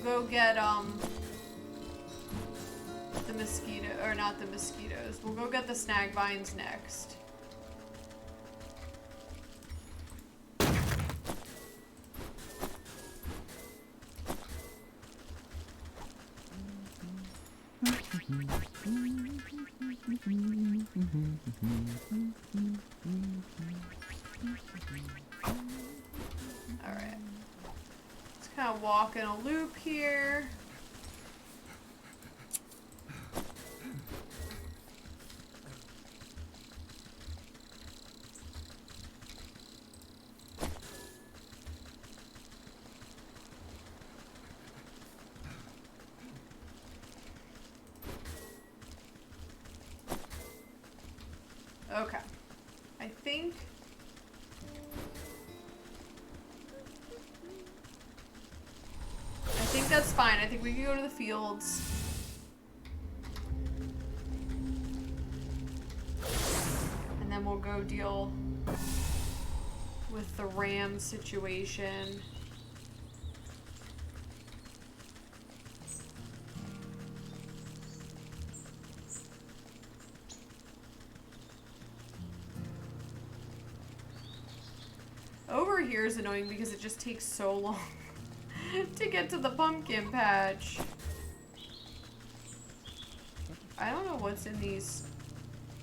go get, the mosquito, or not the mosquitoes. We'll go get the snag vines next. Alright. Let's kind of walk in a loop here. Okay. I think that's fine. I think we can go to the fields. And then we'll go deal with the ram situation. Over here is annoying because it just takes so long to get to the pumpkin patch. I don't know what's in these,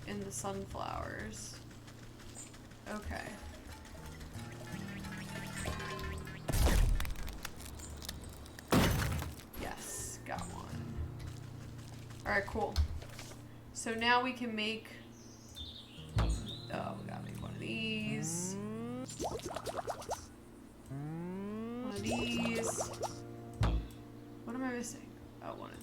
in the sunflowers. Okay. Yes, got one. Alright, cool. So now we can make, oh, we gotta make one of these. One of these. What am I missing? Oh, one of.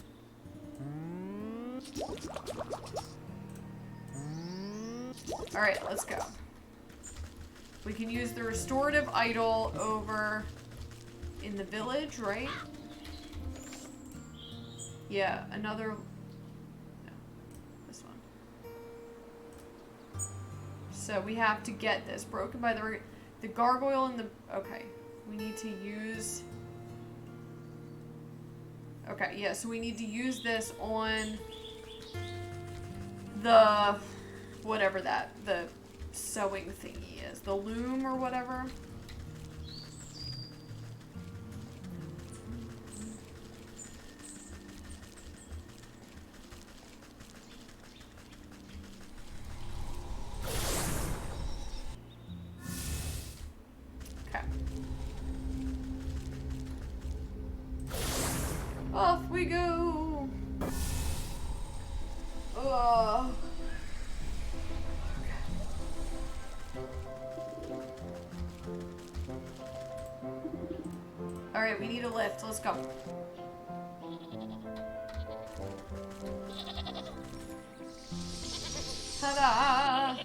Alright, let's go. We can use the restorative idol over in the village, right? Yeah, another. No, this one. So we have to get this broken by the gargoyle and the. Okay, we need to use. Okay, yeah, so we need to use this on the whatever the sewing thingy is, the loom or whatever. Off we go. Oh. All right, we need a lift. Let's go. Ta-da!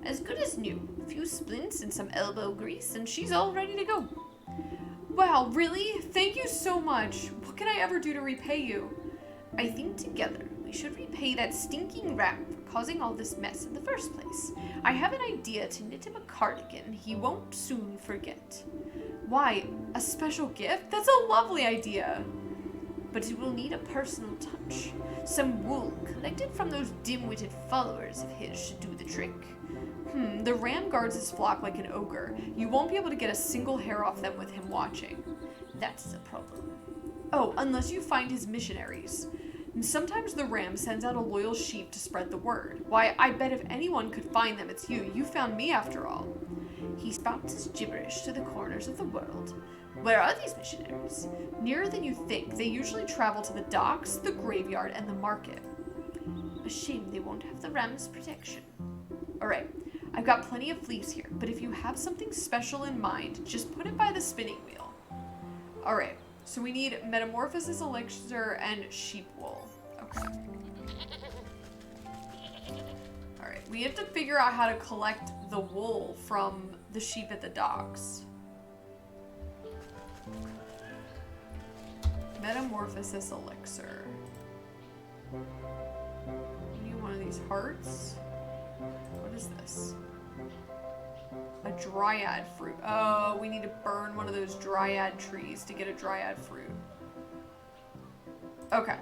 As good as new. A few splints and some elbow grease, and she's all ready to go. Wow, really? Thank you so much. What can I ever do to repay you? I think together we should repay that stinking rat for causing all this mess in the first place. I have an idea to knit him a cardigan he won't soon forget. Why, a special gift? That's a lovely idea. But it will need a personal touch. Some wool collected from those dim-witted followers of his should do the trick. The ram guards his flock like an ogre. You won't be able to get a single hair off them with him watching. That's the problem. Oh, unless you find his missionaries. Sometimes the ram sends out a loyal sheep to spread the word. Why, I bet if anyone could find them, it's you. You found me after all. He spouts his gibberish to the corners of the world. Where are these missionaries? Nearer than you think. They usually travel to the docks, the graveyard, and the market. A shame they won't have the ram's protection. Alright, I've got plenty of fleece here, but if you have something special in mind, just put it by the spinning wheel. Alright, so we need metamorphosis elixir and sheep wool. Okay. Alright, we have to figure out how to collect the wool from the sheep at the docks. Metamorphosis elixir. We need one of these hearts. What is this? A dryad fruit. Oh, we need to burn one of those dryad trees to get a dryad fruit. Okay,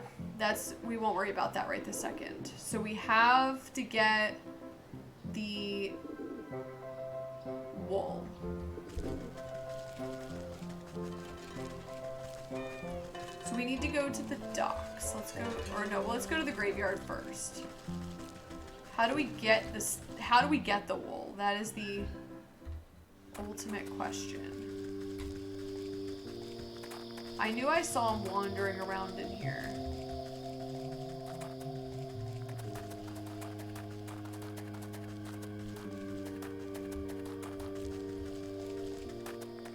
we won't worry about that right this second. So we have to get the wool. So we need to go to the docks. Let's go, or no, let's go to the graveyard first. How do we get this? How do we get the wool? That is the ultimate question. I knew I saw him wandering around in here.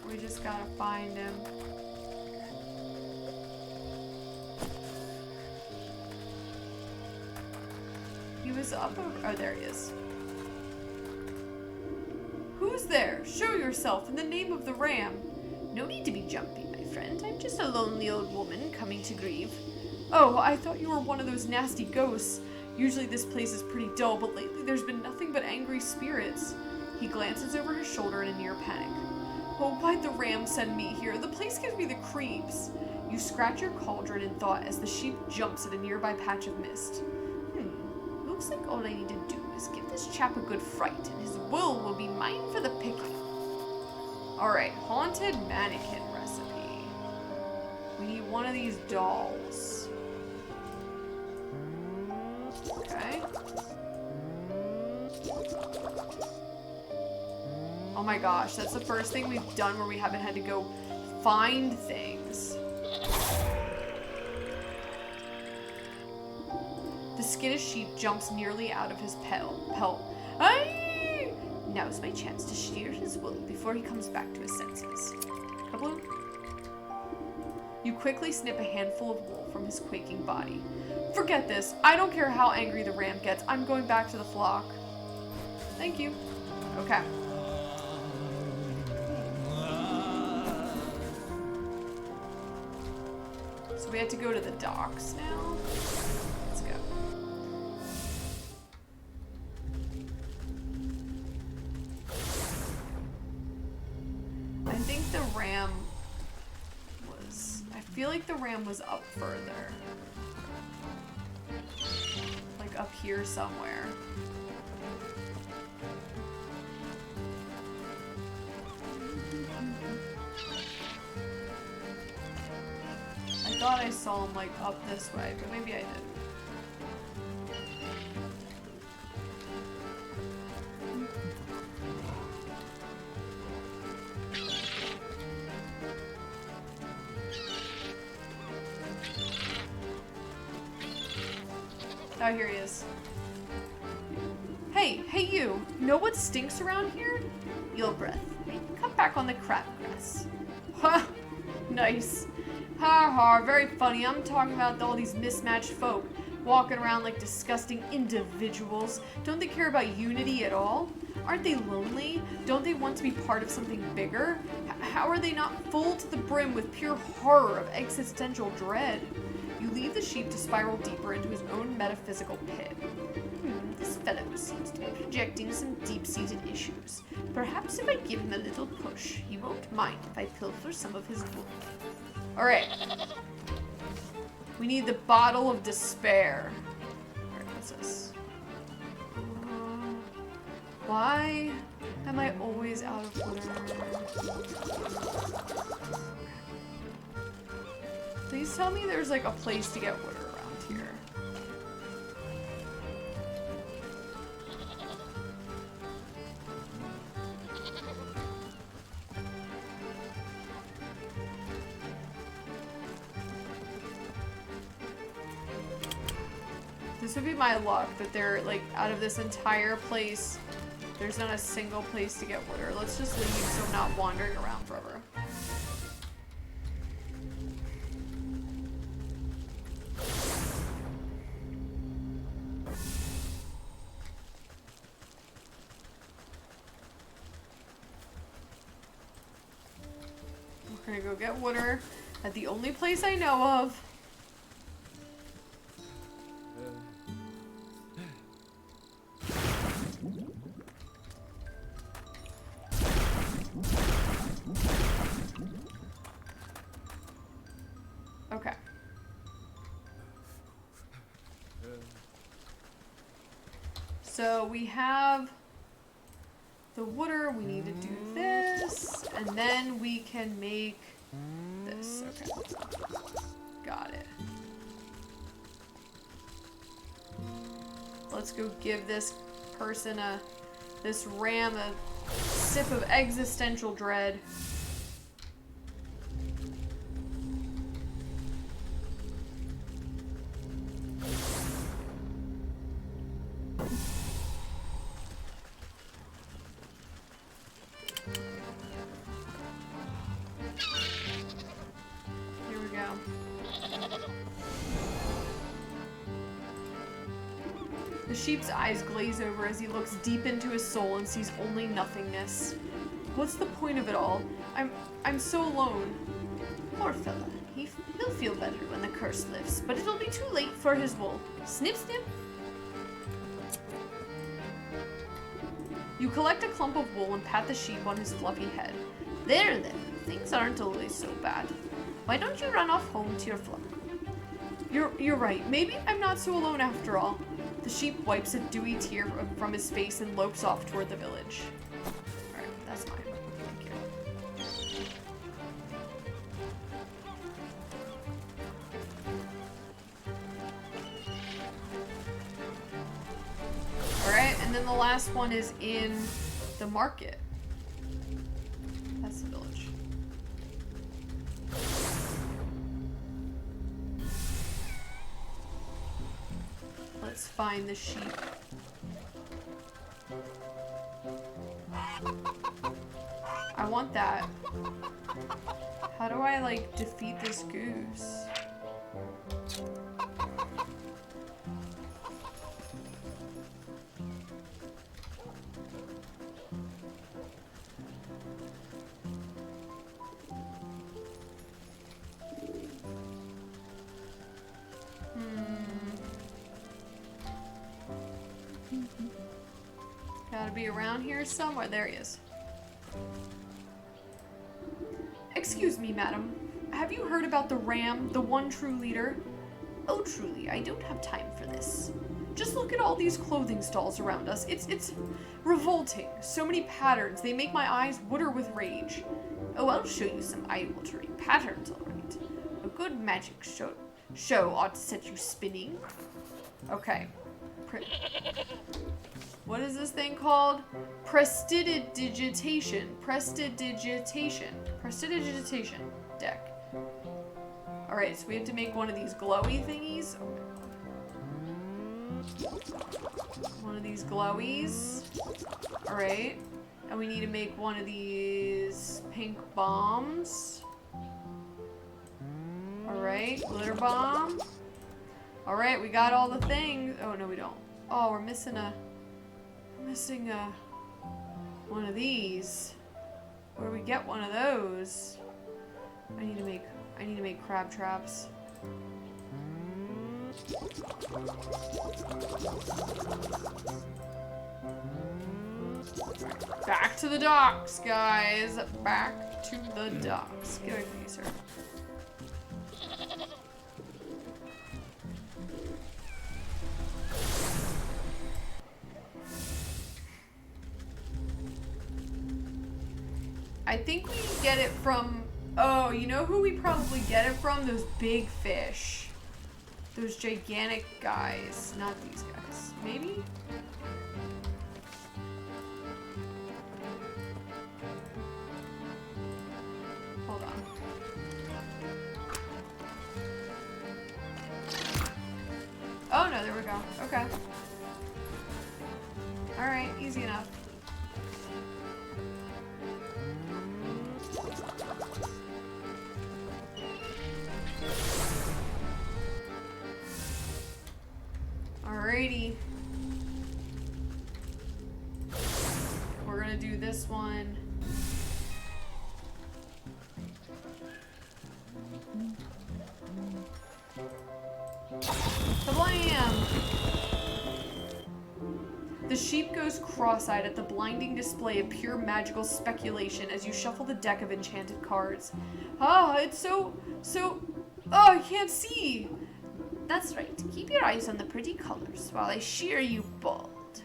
We just gotta find him. He was up over, oh, there he is. Who's there? Show yourself in the name of the ram. No need to be jumpy, my friend. I'm just a lonely old woman coming to grieve. Oh, I thought you were one of those nasty ghosts. Usually this place is pretty dull, but lately there's been nothing but angry spirits. He glances over his shoulder in a near panic. Oh, why'd the ram send me here? The place gives me the creeps. You scratch your cauldron in thought as the sheep jumps at a nearby patch of mist. Looks like all I need to do is give this chap a good fright, and his wool will be mine for the picking. Alright, haunted mannequin recipe. We need one of these dolls. Okay. Oh my gosh, that's the first thing we've done where we haven't had to go find things. The skittish sheep jumps nearly out of his pelt. Aye! Now's my chance to shear his wool before he comes back to his senses. Kabloom. You quickly snip a handful of wool from his quaking body. Forget this. I don't care how angry the ram gets. I'm going back to the flock. Thank you. Okay. So we have to go to the docks now. Let's go. I think the ram was... I feel like the ram was up further. Like up here somewhere. I thought I saw him like up this way, but maybe I didn't. Oh, here he is. Hey you! Know what stinks around here? Your breath. Cut back on the crabgrass. Ha! Nice. Ha ha, very funny. I'm talking about all these mismatched folk walking around like disgusting individuals. Don't they care about unity at all? Aren't they lonely? Don't they want to be part of something bigger? How are they not full to the brim with pure horror of existential dread? You leave the sheep to spiral deeper into his own metaphysical pit. This fellow seems to be projecting some deep-seated issues. Perhaps if I give him a little push, he won't mind if I pilfer some of his wool. Alright. We need the bottle of despair. Alright, what's this? Why am I always out of water? Please tell me there's like a place to get water around here. This would be my luck that they're like out of this entire place. There's not a single place to get water. Let's just leave so I'm not wandering around forever. We're gonna go get water at the only place I know of. So we have the water. We need to do this. And then we can make this. Okay. Got it. Let's go give this person this ram a sip of existential dread. Here we go. The sheep's eyes glaze over as he looks deep into his soul and sees only nothingness. What's the point of it all? I'm so alone. Poor fella. He'll feel better when the curse lifts, but it'll be too late for his wool. Snip, snip. You collect a clump of wool and pat the sheep on his fluffy head. There, things aren't always so bad. Why don't you run off home to your flock? You're right. Maybe I'm not so alone after all. The sheep wipes a dewy tear from his face and lopes off toward the village. Alright, that's fine. Thank you. Alright, and then the last one is in the market. That's the village. Let's find the sheep. I want that. How do I, like, defeat this goose? Gotta be around here somewhere. There he is. Excuse me, madam. Have you heard about the ram, the one true leader? Oh, truly, I don't have time for this. Just look at all these clothing stalls around us. It's revolting. So many patterns. They make my eyes water with rage. Oh, I'll show you some eye-watering patterns, all right. A good magic show ought to set you spinning. Okay. What is this thing called? Prestidigitation. Prestidigitation deck. Alright, so we have to make one of these glowy thingies. One of these glowies. Alright. And we need to make one of these pink bombs. Alright, glitter bomb. Alright, we got all the things. Oh, no, we don't. Oh, we're missing one of these. Where do we get one of those? I need to make crab traps. Back to the docks, guys. Back to the docks. Get away from me, sir. I think we get it from... Oh, you know who we probably get it from? Those big fish. Those gigantic guys. Not these guys. Maybe? Hold on. Oh, no, there we go. Okay. Alright, easy enough. Alrighty. We're gonna do this one. Kablam! The sheep goes cross-eyed at the blinding display of pure magical speculation as you shuffle the deck of enchanted cards. Ah, it's so... Oh, I can't see! That's right. Keep your eyes on the pretty colors while I shear you bald.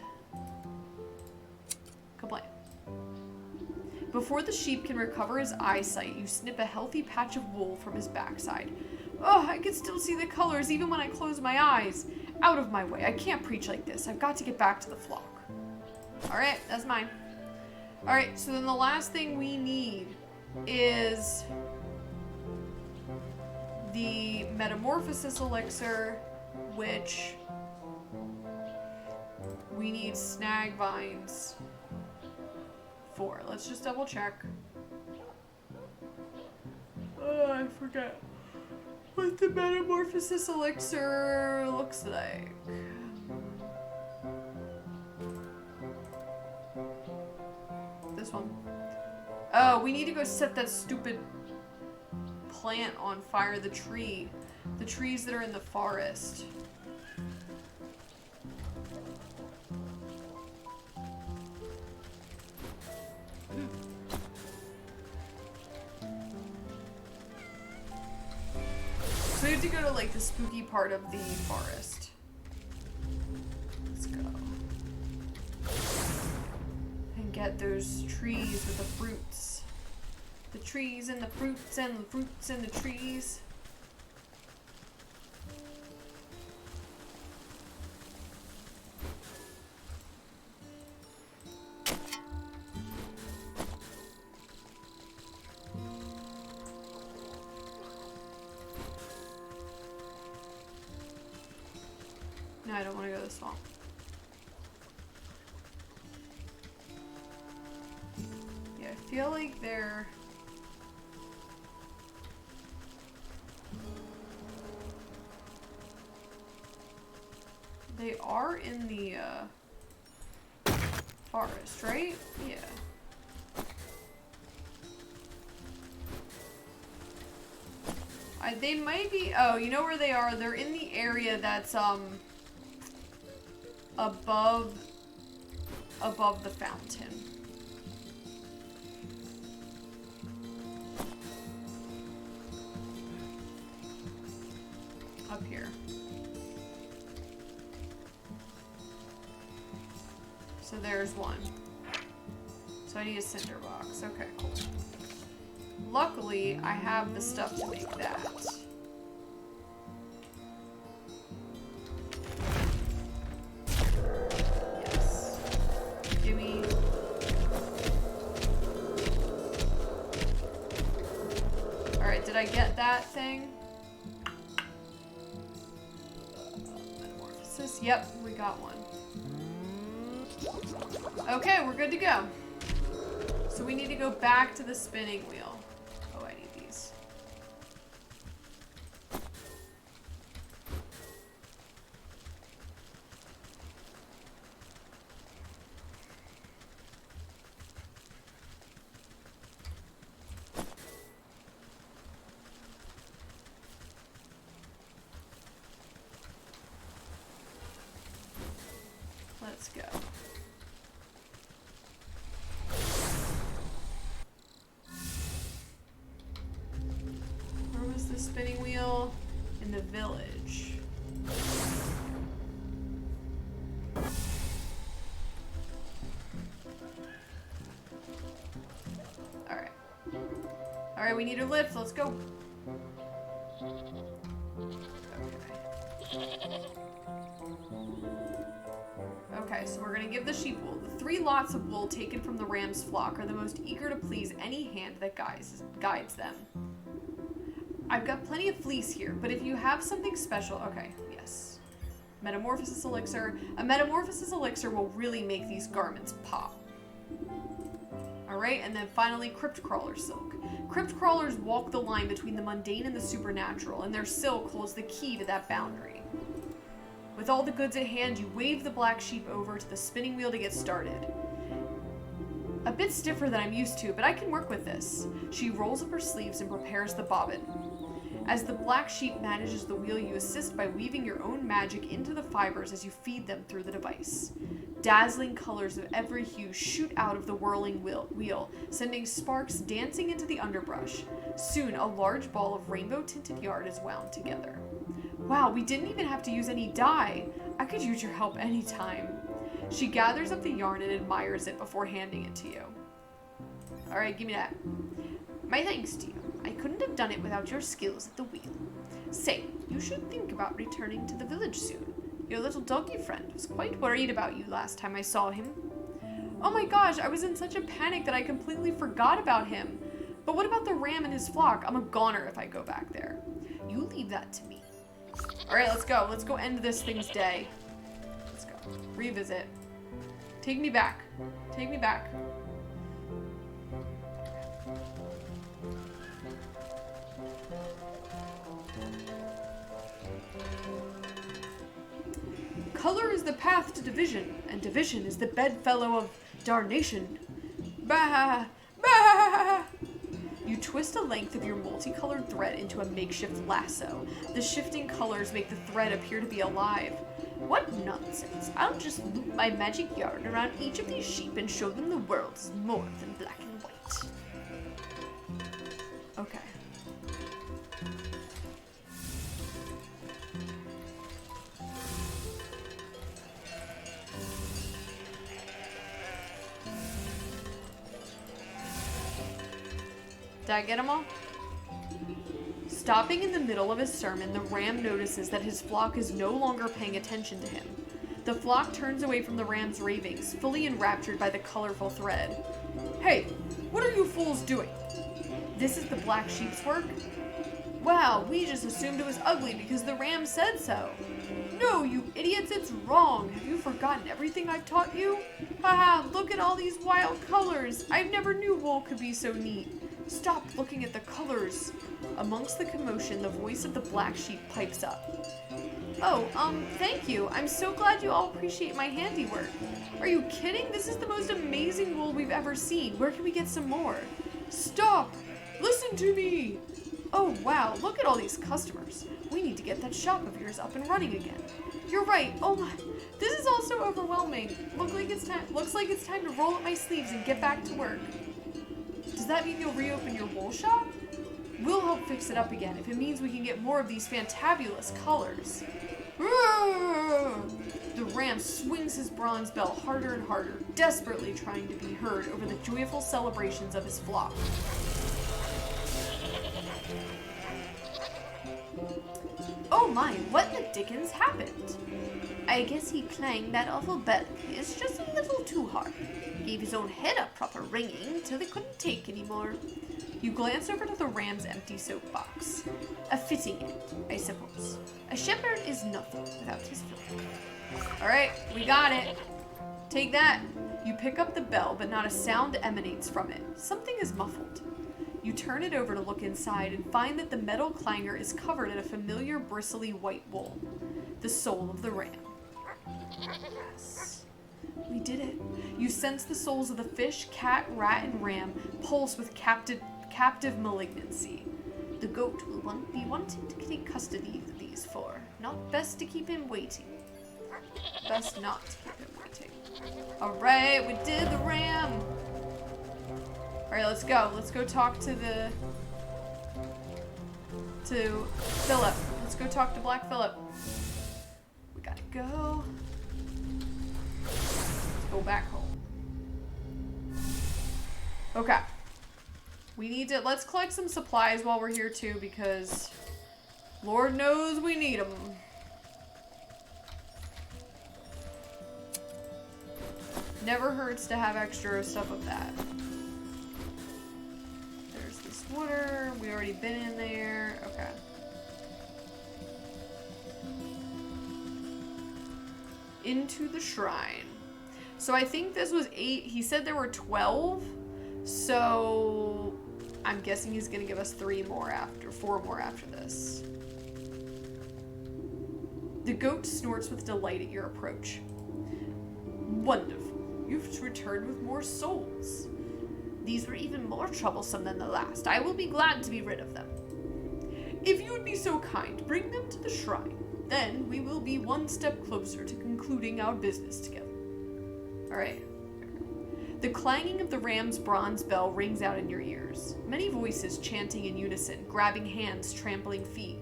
Before the sheep can recover his eyesight, you snip a healthy patch of wool from his backside. Oh, I can still see the colors even when I close my eyes. Out of my way. I can't preach like this. I've got to get back to the flock. Alright, that's mine. Alright, so then the last thing we need is the Metamorphosis Elixir, which we need snag vines for. Let's just double check. Oh, I forget what the Metamorphosis Elixir looks like. This one. Oh, we need to go set that stupid plant on fire, the tree. The trees that are in the forest. So we have to go to like the spooky part of the forest. Let's go. And get those trees with the fruits. The trees and the fruits and the fruits and the trees. No, I don't want to go to the swamp. Yeah, I feel like they're... They are in the, forest, right? Yeah. They might be... Oh, you know where they are? They're in the area that's, above the fountain. Up here. So there's one. So I need a cinder box. Okay, cool. Luckily, I have the stuff to make that. Yes. Gimme. Alright, did I get that thing? Metamorphosis. Yep, we got one. Okay, we're good to go. So we need to go back to the spinning wheel. Oh, I need these. Let's go. Where was the spinning wheel? In the village. Alright. Alright, we need a lift. Let's go. Okay, so we're gonna give the sheep wool. The 3 lots of wool taken from the ram's flock are the most eager to please any hand that guides them. I've got plenty of fleece here, but if you have something special... Okay, yes. Metamorphosis elixir. A metamorphosis elixir will really make these garments pop. Alright, and then finally, crypt crawler silk. Crypt crawlers walk the line between the mundane and the supernatural, and their silk holds the key to that boundary. With all the goods at hand, you wave the black sheep over to the spinning wheel to get started. A bit stiffer than I'm used to, but I can work with this. She rolls up her sleeves and prepares the bobbin. As the black sheep manages the wheel, you assist by weaving your own magic into the fibers as you feed them through the device. Dazzling colors of every hue shoot out of the whirling wheel, sending sparks dancing into the underbrush. Soon, a large ball of rainbow-tinted yarn is wound together. Wow, we didn't even have to use any dye. I could use your help anytime. She gathers up the yarn and admires it before handing it to you. Alright, give me that. My thanks to you. I couldn't have done it without your skills at the wheel. Say, you should think about returning to the village soon. Your little doggy friend was quite worried about you last time I saw him. Oh my gosh, I was in such a panic that I completely forgot about him. But what about the ram and his flock? I'm a goner if I go back there. You leave that to me. Alright, let's go. Let's go end this thing's day. Let's go. Revisit. Take me back. Take me back. Color is the path to division, and division is the bedfellow of darnation. Bah! Bah! You twist a length of your multicolored thread into a makeshift lasso. The shifting colors make the thread appear to be alive. What nonsense. I'll just loop my magic yarn around each of these sheep and show them the world is more than black and white. Okay. Did I get them all? Stopping in the middle of his sermon, the ram notices that his flock is no longer paying attention to him. The flock turns away from the ram's ravings, fully enraptured by the colorful thread. Hey, what are you fools doing? This is the black sheep's work? Wow, we just assumed it was ugly because the ram said so. No, you idiots, it's wrong. Have you forgotten everything I've taught you? Haha, look at all these wild colors. I never knew wool could be so neat. Stop looking at the colors. Amongst the commotion, the voice of the black sheep pipes up. Oh, thank you. I'm so glad you all appreciate my handiwork. Are you kidding? This is the most amazing wool we've ever seen. Where can we get some more? Stop! Listen to me! Oh, wow, look at all these customers. We need to get that shop of yours up and running again. You're right. Oh my, this is all so overwhelming. Looks like it's time to roll up my sleeves and get back to work. Does that mean you'll reopen your wool shop? We'll help fix it up again if it means we can get more of these fantabulous colors. The ram swings his bronze bell harder and harder, desperately trying to be heard over the joyful celebrations of his flock. Oh my, what in the dickens happened? I guess he clanged that awful bell of his just a little too hard. Gave his own head a proper ringing till they couldn't take any more. You glance over to the ram's empty soapbox. A fitting end, I suppose. A shepherd is nothing without his flock. Alright, we got it. Take that. You pick up the bell, but not a sound emanates from it. Something is muffled. You turn it over to look inside and find that the metal clanger is covered in a familiar bristly white wool. The soul of the ram. Yes. We did it. You sense the souls of the fish, cat, rat, and ram pulse with captive malignancy. The goat will be wanting to take custody of these four. Not best to keep him waiting. Best not to keep him waiting. Alright, we did the ram. Alright, let's go. Let's go talk to Philip. Let's go talk to Black Philip. We gotta go. Let's go back home. Okay. We need to, let's collect some supplies while we're here too, because Lord knows we need them. Never hurts to have extra stuff of that. There's this water. We already been in there. Okay. Into the shrine. So I think this was 8. He said there were 12. So I'm guessing he's gonna give us 4 more after this. The goat snorts with delight at your approach. Wonderful. You've returned with more souls. These were even more troublesome than the last. I will be glad to be rid of them. If you would be so kind, bring them to the shrine. Then we will be one step closer to concluding our business together. Alright. The clanging of the ram's bronze bell rings out in your ears. Many voices chanting in unison, grabbing hands, trampling feet.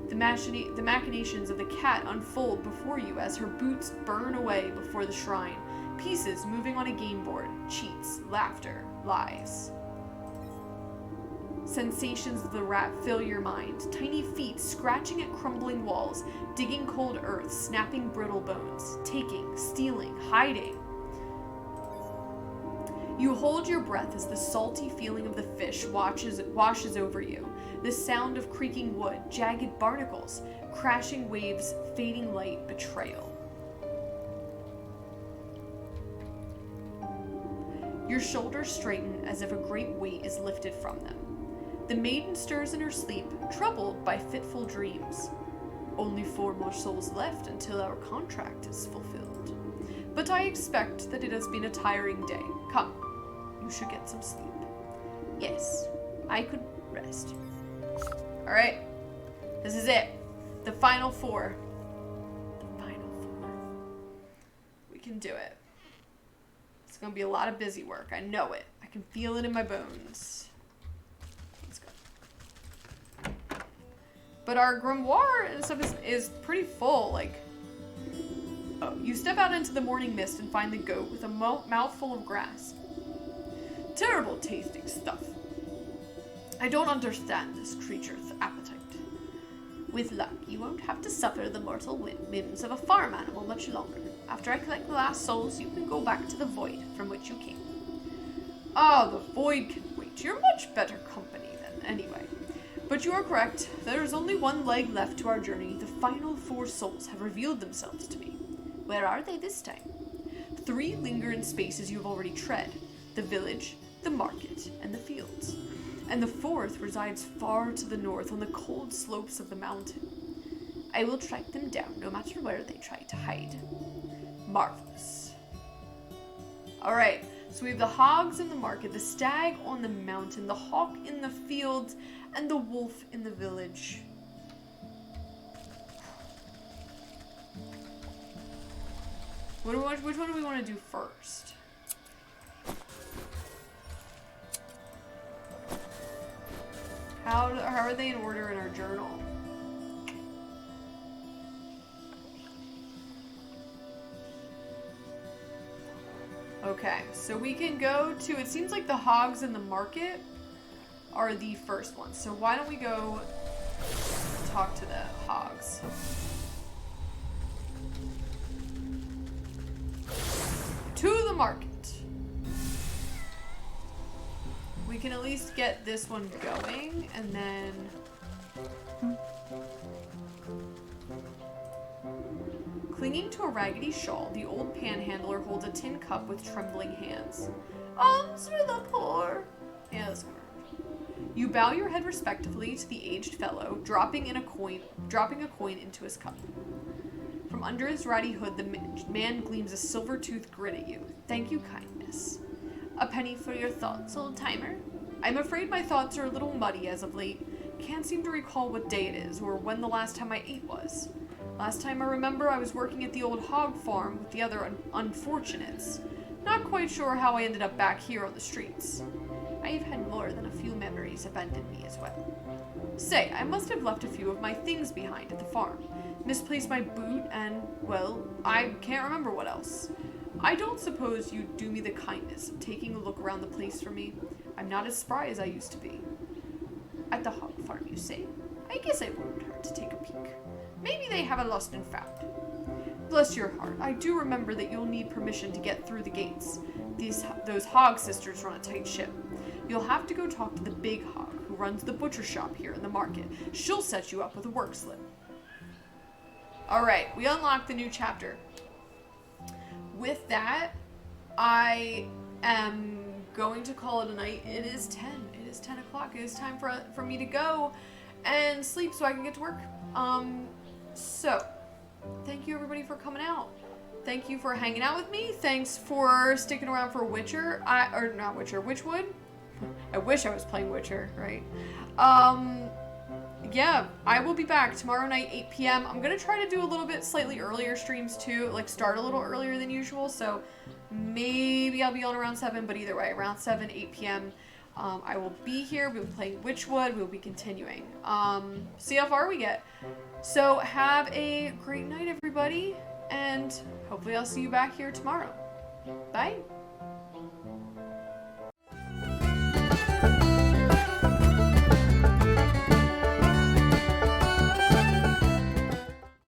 The machinations of the cat unfold before you as her boots burn away before the shrine, Pieces moving on a game board. Cheats, laughter, lies. Sensations of the rat fill your mind. Tiny feet scratching at crumbling walls, digging cold earth, snapping brittle bones, taking, stealing, hiding. You hold your breath as the salty feeling of the fish washes over you. The sound of creaking wood, jagged barnacles, crashing waves, fading light, betrayal. Your shoulders straighten as if a great weight is lifted from them. The maiden stirs in her sleep, troubled by fitful dreams. Only 4 more souls left until our contract is fulfilled. But I expect that it has been a tiring day. Come, you should get some sleep. Yes, I could rest. Alright, this is it. The final 4. The final 4. We can do it. It's gonna be a lot of busy work. I know it. I can feel it in my bones. Let's go. But our grimoire and stuff is pretty full. Like, oh, you step out into the morning mist and find the goat with a mouthful of grass. Terrible tasting stuff. I don't understand this creature's appetite. With luck, you won't have to suffer the mortal whims of a farm animal much longer. After I collect the last souls, you can go back to the void from which you came. Ah, the void can wait. You're much better company then, anyway. But you are correct. There is only one leg left to our journey. The final 4 souls have revealed themselves to me. Where are they this time? 3 linger in spaces you have already tread. The village, the market, and the fields. And the 4th resides far to the north on the cold slopes of the mountain. I will track them down no matter where they try to hide. Marvelous. Alright, so we have the hogs in the market, the stag on the mountain, the hawk in the fields, and the wolf in the village. Which one do we want to do first? How are they in order in our journal? Okay, so we can go to, it seems like the hogs in the market are the first ones. So why don't we go talk to the hogs? To the market. We can at least get this one going, and then... Clinging to a raggedy shawl, the old panhandler holds a tin cup with trembling hands. Alms for the poor. Yeah, that's correct. You bow your head respectfully to the aged fellow, dropping a coin into his cup. From under his ratty hood, the man gleams a silver-toothed grin at you. Thank you, kindness. A penny for your thoughts, old-timer? I'm afraid my thoughts are a little muddy as of late. Can't seem to recall what day it is, or when the last time I ate was. Last time I remember, I was working at the old hog farm with the other unfortunates. Not quite sure how I ended up back here on the streets. I've had more than a few memories abandon me as well. Say, I must have left a few of my things behind at the farm. Misplaced my boot and, well, I can't remember what else. I don't suppose you'd do me the kindness of taking a look around the place for me. I'm not as spry as I used to be. At the hog farm, you say? I guess I wouldn't hurt to take a peek. Maybe they have a lost and found. Bless your heart, I do remember that you'll need permission to get through the gates. Those hog sisters run a tight ship. You'll have to go talk to the big hog who runs the butcher shop here in the market. She'll set you up with a work slip. Alright, we unlocked the new chapter. With that, I am going to call it a night. It is 10. It is 10 o'clock. It is time for me to go and sleep so I can get to work. So, thank you everybody for coming out. Thank you for hanging out with me. Thanks for sticking around for Wytchwood. I wish I was playing Witcher, right? Yeah, I will be back tomorrow night, 8 p.m. I'm going to try to do a little bit slightly earlier streams too, like start a little earlier than usual, so maybe I'll be on around 7, but either way, around 7, 8 p.m. I will be here. We'll be playing Wytchwood. We'll be continuing. See how far we get. So have a great night, everybody, and hopefully I'll see you back here tomorrow. Bye.